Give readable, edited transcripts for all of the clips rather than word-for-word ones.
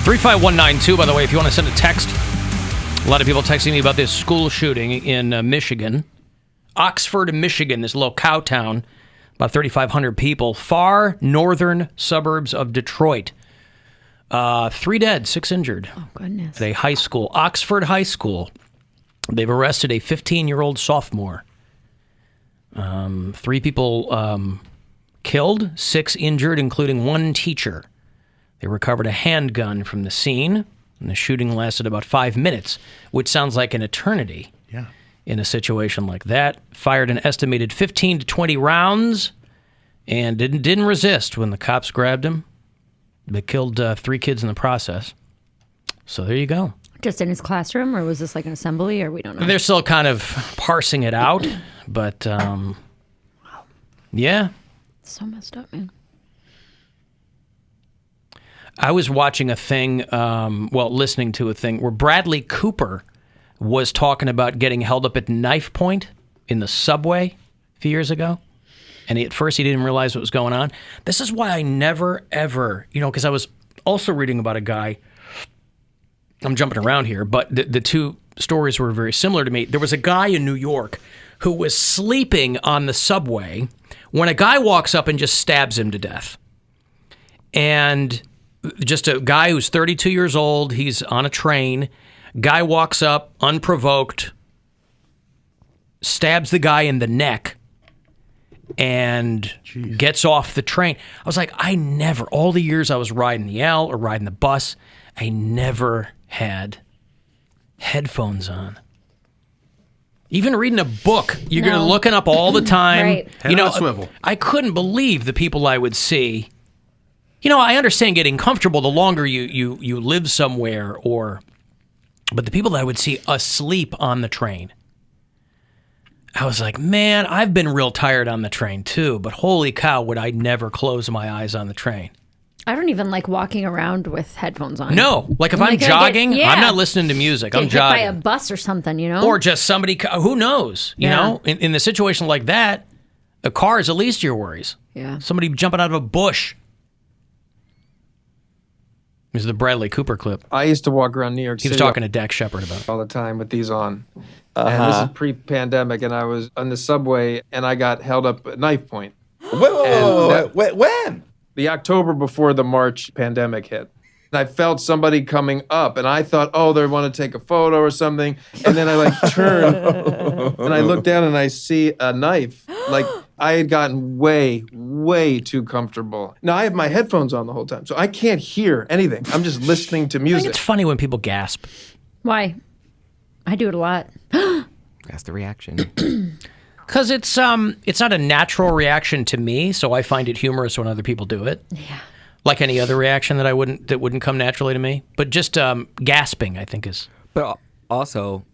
35192, by the way, if you want to send a text. A lot of people texting me about this school shooting in Michigan. Oxford, Michigan, this little cow town, about 3,500 people, far northern suburbs of Detroit. 3 dead, 6 injured. Oh, goodness. At a high school, Oxford High School. They've arrested a 15-year-old sophomore. 3 people killed, 6 injured, including 1 teacher. They recovered a handgun from the scene, and the shooting lasted about 5 minutes, which sounds like an eternity. Yeah. In a situation like that. Fired an estimated 15 to 20 rounds and didn't resist when the cops grabbed him. They killed 3 kids in the process. So there you go. Just in his classroom, or was this like an assembly, or we don't know? They're still kind of parsing it out, but yeah. So messed up, man. I was watching a thing, listening to a thing where Bradley Cooper was talking about getting held up at knife point in the subway a few years ago. And at first he didn't realize what was going on. This is why I never, ever, because I was also reading about a guy. I'm jumping around here, but the 2 stories were very similar to me. There was a guy in New York who was sleeping on the subway when a guy walks up and just stabs him to death. And just a guy who's 32 years old, he's on a train. Guy walks up, unprovoked, stabs the guy in the neck, and gets off the train. I was like, all the years I was riding the L or riding the bus, I never had headphones on. Even reading a book, you're looking up all the time. Right. Head on a swivel. I couldn't believe the people I would see. I understand getting comfortable the longer you live somewhere, but the people that I would see asleep on the train, I was like, man, I've been real tired on the train too, but holy cow, would I never close my eyes on the train. I don't even like walking around with headphones on. No, like if I'm jogging, I'm not listening to music. I'm jogging. Hit by a bus or something, Or just somebody, who knows, you know? In a situation like that, a car is at least your worries. Yeah. Somebody jumping out of a bush. This is the Bradley Cooper clip. I used to walk around New York City. He was talking to Dax Shepard about it. All the time with these on. And this is pre-pandemic, and I was on the subway, and I got held up at knife point. When? The October before the March pandemic hit. And I felt somebody coming up, and I thought, they want to take a photo or something. And then I turn, and I look down, and I see a knife. I had gotten way, way too comfortable. Now, I have my headphones on the whole time, so I can't hear anything. I'm just listening to I music. think it's funny when people gasp. Why? I do it a lot. That's the reaction. Because it's not a natural reaction to me, so I find it humorous when other people do it. Yeah. Like any other reaction that wouldn't come naturally to me. But just gasping, I think is. But also,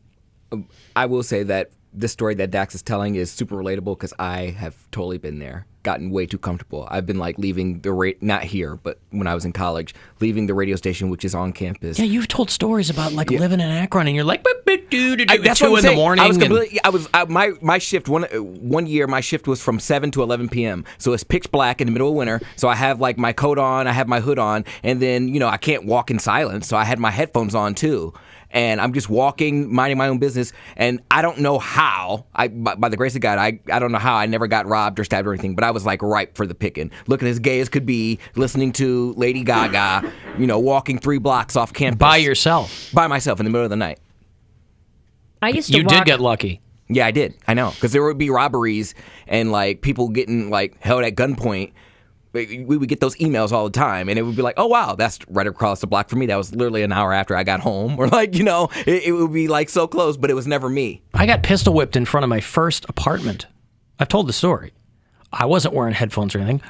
I will say that the story that Dax is telling is super relatable because I have totally been there, gotten way too comfortable. I've been leaving the not here, but when I was in college, leaving the radio station, which is on campus. Yeah, you've told stories about living in Akron, and you're like, that's 2 what in the morning. My shift one year, my shift was from 7 to 11 p.m. So it's pitch black in the middle of winter. So I have my coat on, I have my hood on, and then I can't walk in silence. So I had my headphones on too. And I'm just walking, minding my own business, and I don't know how, by the grace of God, I don't know how I never got robbed or stabbed or anything, but I was ripe for the picking. Looking as gay as could be, listening to Lady Gaga, walking 3 blocks off campus. By yourself? By myself in the middle of the night. I used to You did get lucky. Yeah, I did. I know. Because there would be robberies and people getting held at gunpoint. We would get those emails all the time, and it would be like, oh, wow, that's right across the block from me. That was literally an hour after I got home. Or it would be so close, but it was never me. I got pistol whipped in front of my first apartment. I've told the story. I wasn't wearing headphones or anything.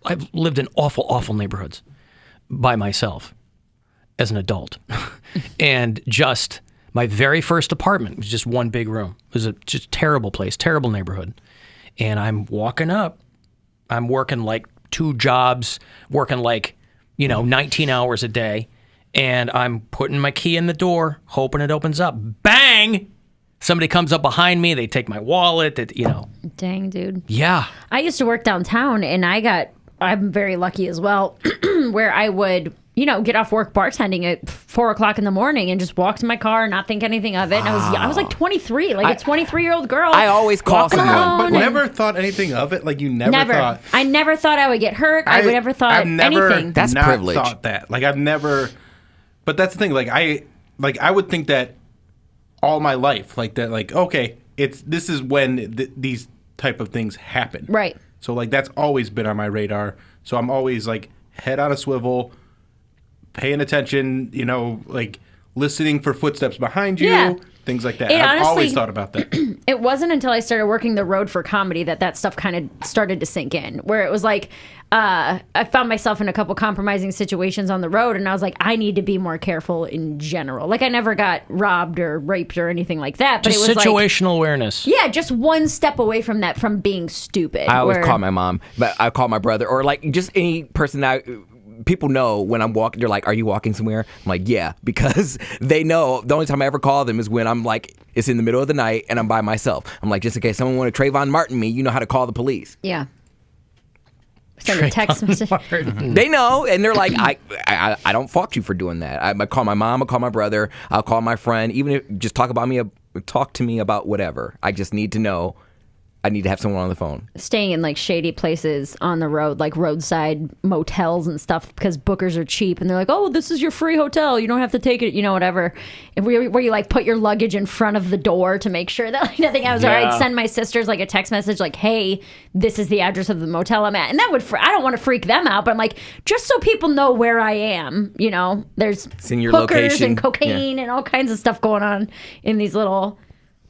I've lived in awful, awful neighborhoods by myself as an adult. And just my very first apartment was just one big room. It was just a terrible place, terrible neighborhood. And I'm walking up. I'm working 2 jobs, working 19 hours a day, and I'm putting my key in the door, hoping it opens up. Bang! Somebody comes up behind me, they take my wallet, Dang, dude. Yeah. I used to work downtown, and I'm very lucky as well, where I would get off work bartending at 4:00 in the morning and just walk to my car and not think anything of it. And I was like 23, like a 23-year-old girl. I always call walking someone. alone But and- never thought anything of it. Like you never thought. I never thought I would get hurt. I would never thought I've never anything. That's not privilege. Thought that. Like I've never. But that's the thing. Like I would think that all my life. Like that. Like okay, this is when these type of things happen. Right. So like that's always been on my radar. So I'm always like head on a swivel, paying attention. Like listening for footsteps behind you. Yeah. Things like that. It I've honestly- always thought about that. It wasn't until I started working the road for comedy that stuff kind of started to sink in, where it was like, I found myself in a couple compromising situations on the road, and I was like, I need to be more careful in general. Like, I never got robbed or raped or anything like that, but Just it was situational awareness. yeah, just one step away from that, from being stupid. I always where- call my mom, but I call my brother, or like just any person that people know when I'm walking. They're like, "Are you walking somewhere?" I'm like, "Yeah," because they know the only time I ever call them is when I'm like, it's in the middle of the night and I'm by myself. I'm like, just in case someone want to Trayvon Martin me, you know how to call the police. Yeah. Send a text message. They know, and they're like, I don't fault you for doing that. I call my mom, I call my brother, I'll call my friend, even if just talk to me about whatever. I just need to know. I need to have someone on the phone. Staying in like shady places on the road, like roadside motels and stuff, because bookers are cheap and they're like, "Oh, this is your free hotel. You don't have to take it, whatever." And where you like put your luggage in front of the door to make sure that like nothing happens. Or I'd send my sisters like a text message like, "Hey, this is the address of the motel I'm at," and that would I don't want to freak them out, but I'm like, just so people know where I am. There's It's in your hookers location. and cocaine and all kinds of stuff going on in these little.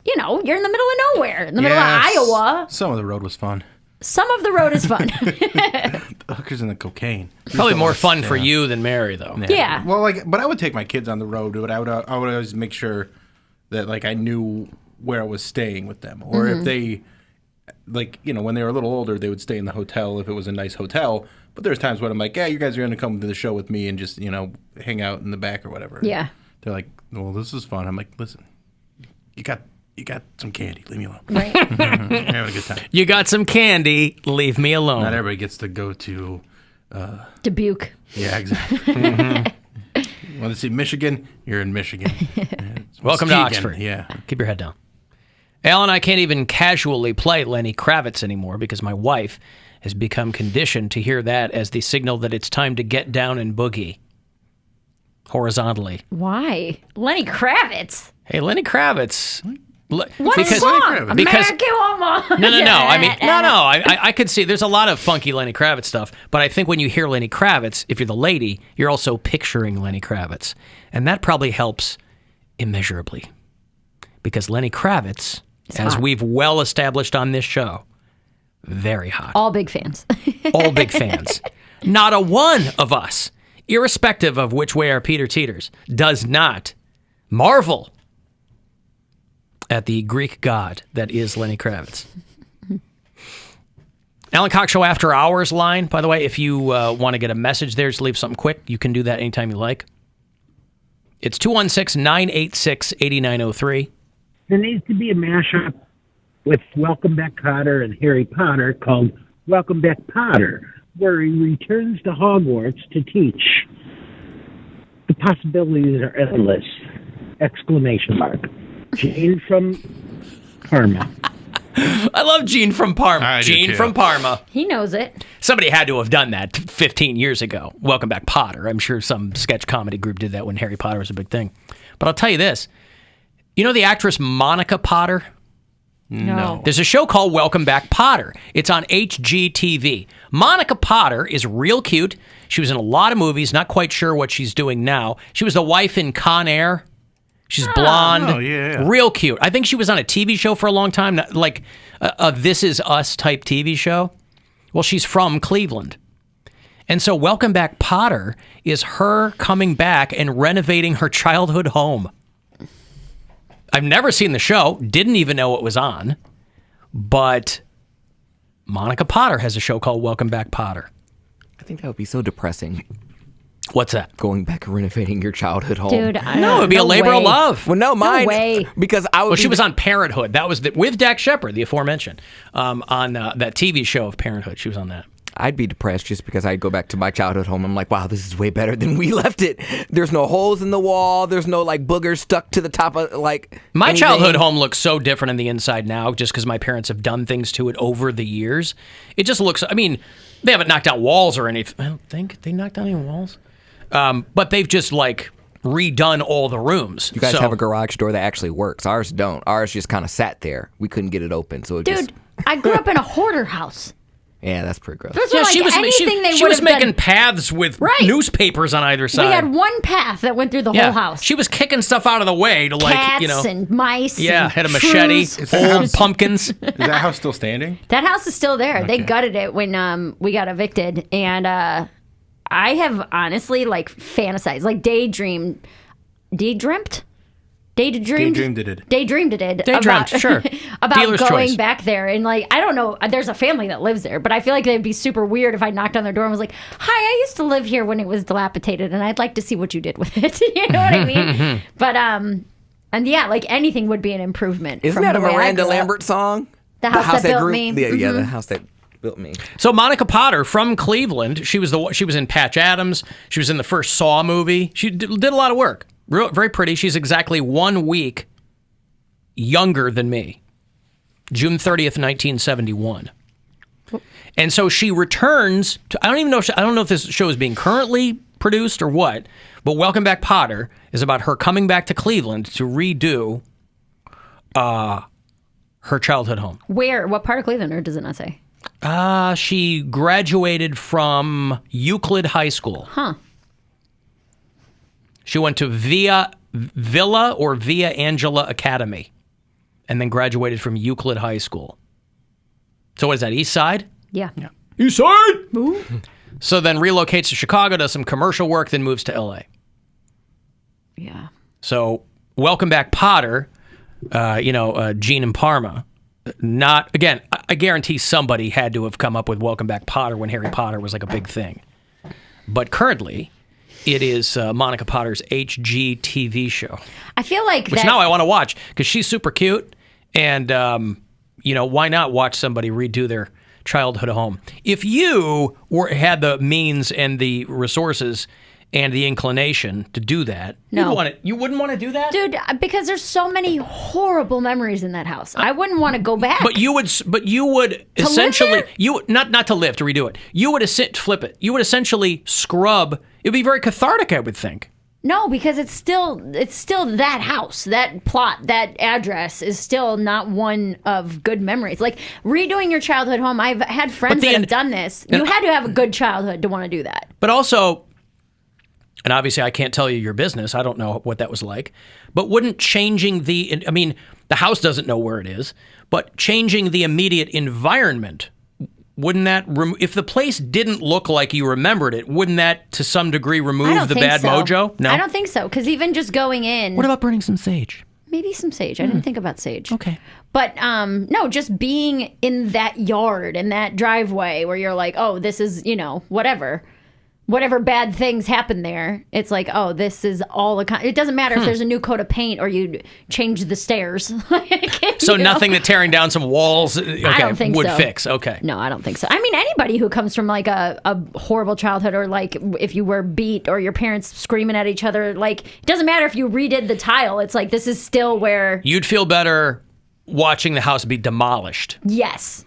You're in the middle of nowhere, in the middle of Iowa. Some of the road was fun. Some of the road is fun. The hookers and the cocaine. Probably more fun for you than Mary, though. Yeah. Well, but I would take my kids on the road, but I would always make sure that I knew where I was staying with them, or if they, when they were a little older, they would stay in the hotel if it was a nice hotel. But there's times when I'm like, yeah, you guys are going to come to the show with me and just hang out in the back or whatever. Yeah. They're like, well, this is fun. I'm like, listen, you got some candy. Leave me alone. Right. Having a good time. You got some candy. Leave me alone. Not everybody gets to go to. Dubuque. Yeah, exactly. Want to see Michigan? You're in Michigan. Welcome to Muskegon, Oxford. Yeah. Keep your head down. Al and I can't even casually play Lenny Kravitz anymore because my wife has become conditioned to hear that as the signal that it's time to get down and boogie horizontally. Why? Lenny Kravitz. Hey, Lenny Kravitz. What because, song? because American Woman. No. I mean, no. I could see there's a lot of funky Lenny Kravitz stuff, but I think when you hear Lenny Kravitz, if you're the lady, you're also picturing Lenny Kravitz, and that probably helps immeasurably, because Lenny Kravitz, as hot. we've well established on this show, very hot. All big fans. All big fans. Not a one of us, irrespective of which way our Peter teeters, does not marvel at the Greek god that is Lenny Kravitz. Alan Cox Show After Hours line, by the way, if you want to get a message there, just leave something quick. You can do that anytime you like. It's 216-986-8903. There needs to be a mashup with Welcome Back Potter and Harry Potter called Welcome Back Potter, where he returns to Hogwarts to teach. The possibilities are endless! Exclamation mark. Jane from Parma. I love Gene from Parma. I do Gene too. from Parma. He knows it. Somebody had to have done that 15 years ago. Welcome Back Potter. I'm sure some sketch comedy group did that when Harry Potter was a big thing. But I'll tell you this. You know the actress Monica Potter? No. There's a show called Welcome Back Potter. It's on HGTV. Monica Potter is real cute. She was in a lot of movies. Not quite sure what she's doing now. She was the wife in Con Air. She's blonde. Oh, yeah. Real cute. I think she was on a TV show for a long time, like a This Is Us type TV show. Well, she's from Cleveland. And so Welcome Back Potter is her coming back and renovating her childhood home. I've never seen the show, didn't even know it was on, but Monica Potter has a show called Welcome Back Potter. I think that would be so depressing. What's that? Going back and renovating your childhood home. Dude, No, it'd be a labor of love. Well, no, mine. way. Because I would. Well, be she was on Parenthood. That was with Dak Shepard, the aforementioned, on that TV show of Parenthood. She was on that. I'd be depressed just because I'd go back to my childhood home. I'm like, wow, this is way better than we left it. There's no holes in the wall. There's no like boogers stuck to the top of like My anything. childhood home looks so different on the inside now just because my parents have done things to it over the years. It just looks, I mean, they haven't knocked out walls or anything. I don't think they knocked down any walls. But they've just like redone all the rooms. You guys have a garage door that actually works. Ours don't. Ours just kind of sat there. We couldn't get it open. So it Dude, just... I grew up in a hoarder house. Yeah, that's pretty gross. Those Yeah, were like she was anything they she would was have making done. paths with Right. newspapers on either side. We had one path that went through the yeah. whole house. She was kicking stuff out of the way to like, Cats and mice. yeah, and had a machete, shrews. old pumpkins. Is that house still standing? That house is still there. They gutted it when we got evicted, and I have honestly like fantasized, like daydreamed Daydreamed it. Daydreamed, sure. about Dealer's going choice. back there. And like, I don't know, there's a family that lives there, but I feel like they'd be super weird if I knocked on their door and was like, hi, I used to live here when it was dilapidated and I'd like to see what you did with it. You know what I mean? But, and yeah, like anything would be an improvement. Isn't from that a the way I Miranda grew up. Lambert song? The House That Built grew- Me. Yeah, the house that built me. So Monica Potter from Cleveland, she was in Patch Adams. She was in the first Saw movie. She did a lot of work. Very pretty. She's exactly 1 week younger than me. June 30th, 1971. And so she returns to, I don't know if this show is being currently produced or what, but Welcome Back Potter is about her coming back to Cleveland to redo her childhood home. Where? What part of Cleveland, or does it not say? She graduated from Euclid High School. Huh. She went to Villa Angela Academy and then graduated from Euclid High School. So what is that, East Side? Yeah. East Side! So then relocates to Chicago, does some commercial work, then moves to L.A. Yeah. So Welcome Back Potter, Gene and Parma. Not, again, I guarantee somebody had to have come up with Welcome Back Potter when Harry Potter was like a big thing. But currently, it is Monica Potter's HGTV show, I feel like which that. now I want to watch because she's super cute. And, why not watch somebody redo their childhood home? If you had the means and the resources and the inclination to do that, No. you wouldn't want to do that? Dude, because there's so many horrible memories in that house. I wouldn't want to go back. But you would essentially, there? not to live, to redo it. You would flip it. You would essentially scrub. It would be very cathartic, I would think. No, because it's still that house, that plot, that address is still not one of good memories. Like redoing your childhood home, I've had friends that have done this. You had to have a good childhood to want to do that. But also, and obviously I can't tell you your business. I don't know what that was like. But wouldn't changing the house doesn't know where it is, but changing the immediate environment, wouldn't that, if the place didn't look like you remembered it, wouldn't that to some degree I remove don't the think bad so. mojo? No? I don't think so. Because even just going in, What about burning some sage? maybe some sage. I didn't think about sage. Okay. But no, just being in that yard, in that driveway where you're like, oh, this is, whatever bad things happen there, it's like, oh, this is all it doesn't matter if there's a new coat of paint or you change the stairs. So nothing that tearing down some walls don't think would so. fix. Okay. No, I don't think so. I mean, anybody who comes from like a horrible childhood, or like if you were beat or your parents screaming at each other, like it doesn't matter if you redid the tile. It's like this is still where. You'd feel better watching the house be demolished. Yes,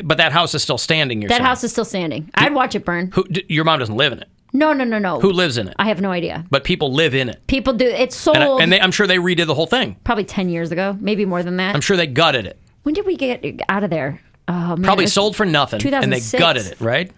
But that house is still standing, you're that saying? house is still standing. I'd watch it burn. Your mom doesn't live in it. No. Who lives in it? I have no idea. But people live in it. People do. It's sold And I'm sure they redid the whole thing. probably 10 years ago, maybe more than that. I'm sure they gutted it. When did we get out of there? Oh, man, Probably it was sold for nothing. And they 2006. gutted it, right?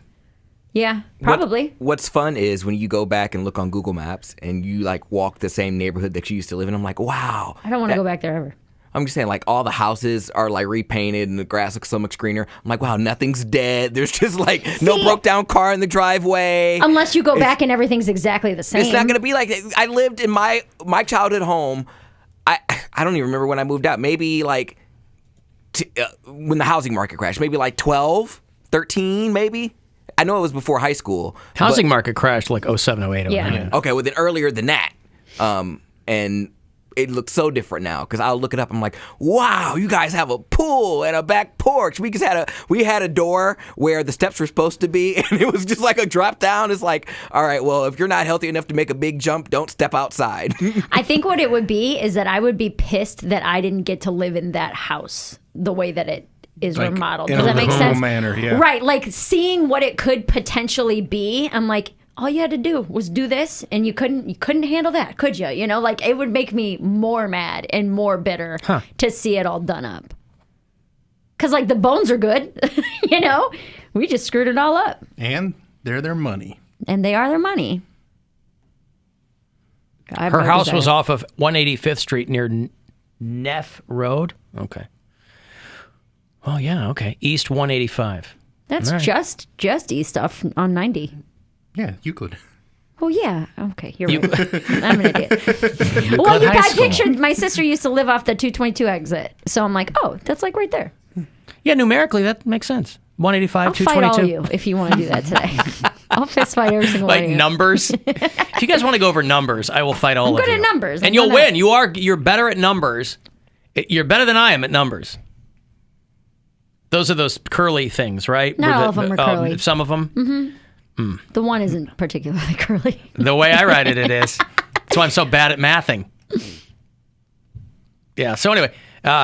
Yeah, probably. What's fun is when you go back and look on Google Maps and you like walk the same neighborhood that you used to live in. I'm like, wow. I don't want to go back there ever. I'm just saying, like, all the houses are like repainted and the grass looks so much greener. I'm like, wow, nothing's dead. There's just like no broke down car in the driveway. Unless you go back and everything's exactly the same. It's not gonna be like I lived in my childhood home. I don't even remember when I moved out. Maybe like when the housing market crashed. Maybe like 12, 13, maybe. I know it was before high school. Housing market crashed like 07, 08, 09. Yeah. Okay, well then earlier than that, and it looks so different now because I'll look it up. I'm like, wow, you guys have a pool and a back porch. We had a door where the steps were supposed to be, and it was just like a drop down. It's like, all right, well, if you're not healthy enough to make a big jump, don't step outside. I think what it would be is that I would be pissed that I didn't get to live in that house the way that it is Like, remodeled. in Does a that make livable sense? manner, yeah. Right. Like seeing what it could potentially be. I'm like, all you had to do was do this, and you couldn't handle that, could you? You know, like it would make me more mad and more bitter to see it all done up. Because like the bones are good, you know, we just screwed it all up, And they're their money. and they are their money. I have Her no house desire. was off of 185th Street near Neff Road. Okay. Oh, yeah, okay. East 185. That's All right. just east off on 90. Yeah, Euclid. Oh yeah. Okay, you're right. I'm an idiot. Well, High I School. pictured my sister used to live off the 222 exit, so I'm like, oh, that's like right there. Yeah, numerically, that makes sense. 185, I'll fight all 222. of you if you want to do that today. I'll fist fight every single one Like of you. numbers. If you guys want to go over numbers, I will fight all I'm of good you. at numbers. And I'm you'll good at- win. You're better at numbers. You're better than I am at numbers. Those are those curly things, right? Not all of them are curly. Some of them. The one isn't particularly curly. The way I write it, it is. That's why I'm so bad at mathing. Yeah. So anyway,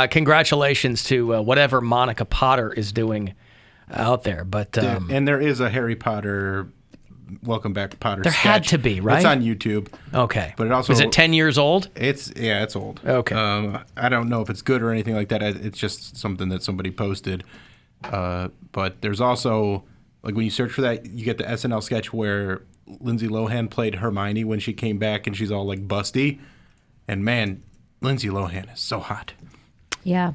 congratulations to whatever Monica Potter is doing out there. But And there is a Harry Potter Welcome Back Potter There sketch. had to be, right? It's on YouTube. okay. But it also is it 10 years old? It's old. Okay. I don't know if it's good or anything like that. It's just something that somebody posted. But there's also, like, when you search for that, you get the SNL sketch where Lindsay Lohan played Hermione when she came back and she's all like busty. And man, Lindsay Lohan is so hot. Yeah.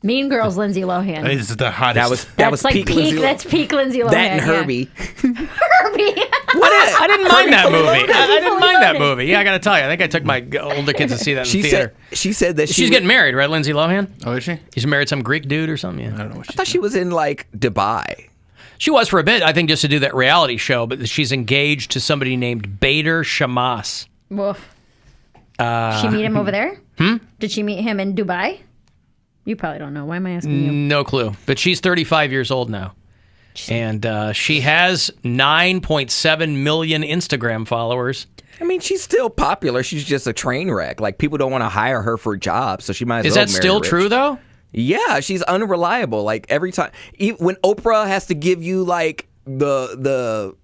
Mean Girls, Lindsay Lohan. It's the hottest. That was That's like peak Lindsay Lohan. That's peak Lindsay Lohan. That and yeah. Herbie. Herbie. I didn't mind that movie. I didn't Fully mind that loaded. movie. Yeah, I got to tell you. I think I took my older kids to see that in She the theater. said that She's getting married, right, Lindsay Lohan? Oh, is she? She's married some Greek dude or something. Yeah. I don't know what I she's thought she was in like Dubai. She was for a bit, I think, just to do that reality show, but she's engaged to somebody named Bader Shamas. Woof. Did she meet him over there? Did she meet him in Dubai? You probably don't know. Why am I asking you? No clue. But she's 35 years old now. And she has 9.7 million Instagram followers. I mean, she's still popular. She's just a train wreck. Like, people don't want to hire her for a job, so she might as Is well that marry still rich. true, though? Yeah, she's unreliable. Like, every time, when Oprah has to give you like the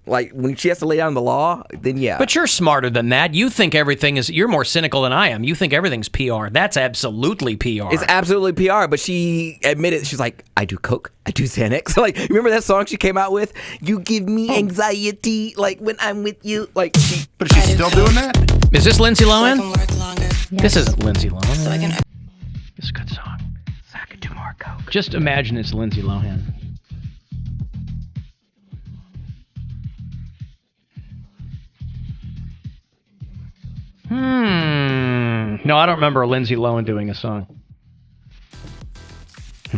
like when she has to lay down the law, then yeah. But you're smarter than that. You think everything is, you're more cynical than I am. You think everything's PR. That's absolutely PR. It's absolutely PR, but she admitted, she's like, I do coke, I do Xanax. Like, remember that song she came out with? You give me anxiety, like when I'm with you. Like, But she's still doing that? Is this Lindsay I Lohan? can work longer. This isn't Lindsay Lohan. So I can It's a good song. So I could do more coke. Just imagine it's Lindsay Lohan. No, I don't remember Lindsay Lohan doing a song.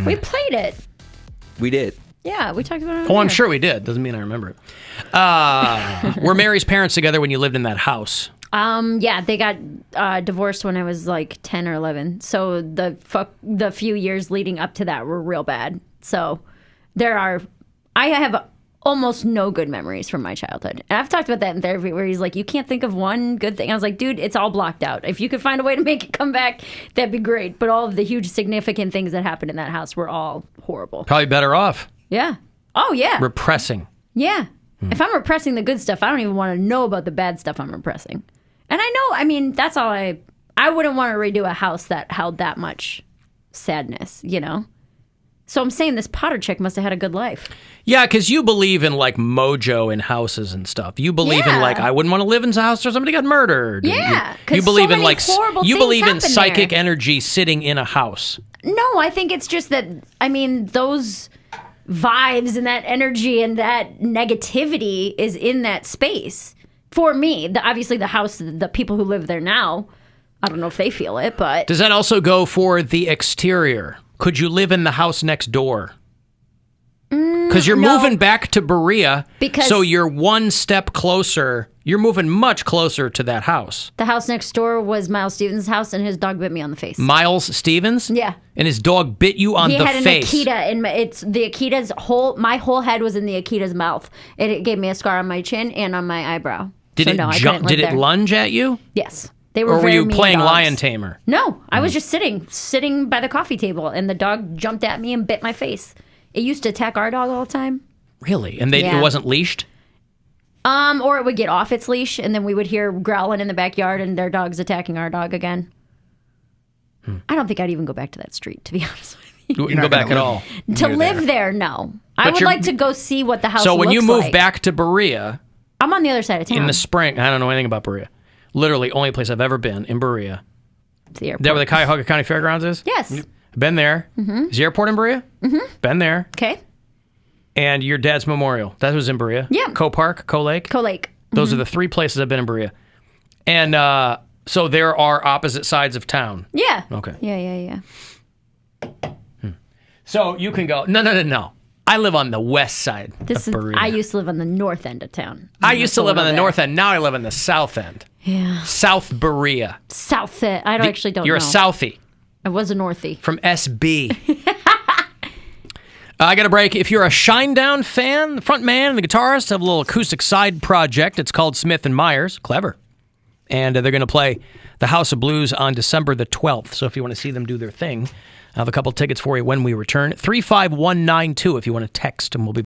We played it. we did. Yeah, we talked about it. Oh, I'm sure we did. Doesn't mean I remember it. Were Mary's parents together when you lived in that house? Yeah, they got divorced when I was like 10 or 11. So the few years leading up to that were real bad. So I have almost no good memories from my childhood. And I've talked about that in therapy where he's like, you can't think of one good thing. I was like, dude, it's all blocked out. If you could find a way to make it come back, that'd be great. But all of the huge significant things that happened in that house were all horrible. Probably better off Yeah. Oh, yeah. repressing. Yeah. If I'm repressing the good stuff, I don't even want to know about the bad stuff I'm repressing. And I know, I mean, that's all I wouldn't want to redo a house that held that much sadness, you know? So I'm saying this Potter chick must have had a good life. Yeah, because you believe in like mojo in houses and stuff. You believe in Yeah. like, I wouldn't want to live in a house where somebody got murdered. Yeah, You 'cause believe so in many like, horrible you things believe in happen psychic there. energy sitting in a house. No, I think it's just that, I mean, those vibes and that energy and that negativity is in that space. For me, obviously the house, the people who live there now, I don't know if they feel it, but Does that also go for the exterior? Could you live in the house next door? Because you're no. moving back to Berea, Because- so you're one step closer You're moving much closer to that house. The house next door was Miles Stevens' house, and his dog bit me on the face. Miles Stevens? Yeah. And his dog bit you on He the had an face. Akita, and the Akita's my whole head was in the Akita's mouth. It gave me a scar on my chin and on my eyebrow. Did So it no, I jump? couldn't Did live it there. lunge at you? Yes. They were Or were very you mean playing dogs. lion tamer? No, I was just sitting by the coffee table, and the dog jumped at me and bit my face. It used to attack our dog all the time. Really? And Yeah. it wasn't leashed? Or it would get off its leash, and then we would hear growling in the backyard, and their dog's attacking our dog again. I don't think I'd even go back to that street, to be honest with you. You wouldn't go not gonna back at live all. To near live there. there, no. I But would you're- like to go see what the house So when you looks move like. back to Berea I'm on the other side of town. in the spring, I don't know anything about Berea. Literally, only place I've ever been in Berea. It's the airport. Is that where the Cuyahoga County Fairgrounds is? Yes. Been there. Is the airport in Berea? Been there. Okay. And your dad's memorial. That was in Berea. Yeah. Co Park, Co Lake. Co Lake. Those are the three places I've been in Berea. And so there are opposite sides of town. Yeah. Okay. Yeah. So you can go, no. I live on the west side This of is. Berea. I used to live on the north end of town. I used to live on the there. north end. Now I live on the south end. Yeah. South Berea. South. I actually don't You're know. a Southie I was a northie. from SB. I got a break. If you're a Shinedown fan, the front man and the guitarist have a little acoustic side project. It's called Smith and Myers. Clever. And they're going to play the House of Blues on December the 12th. So if you want to see them do their thing, I have a couple tickets for you when we return. 35192 if you want to text, and we'll be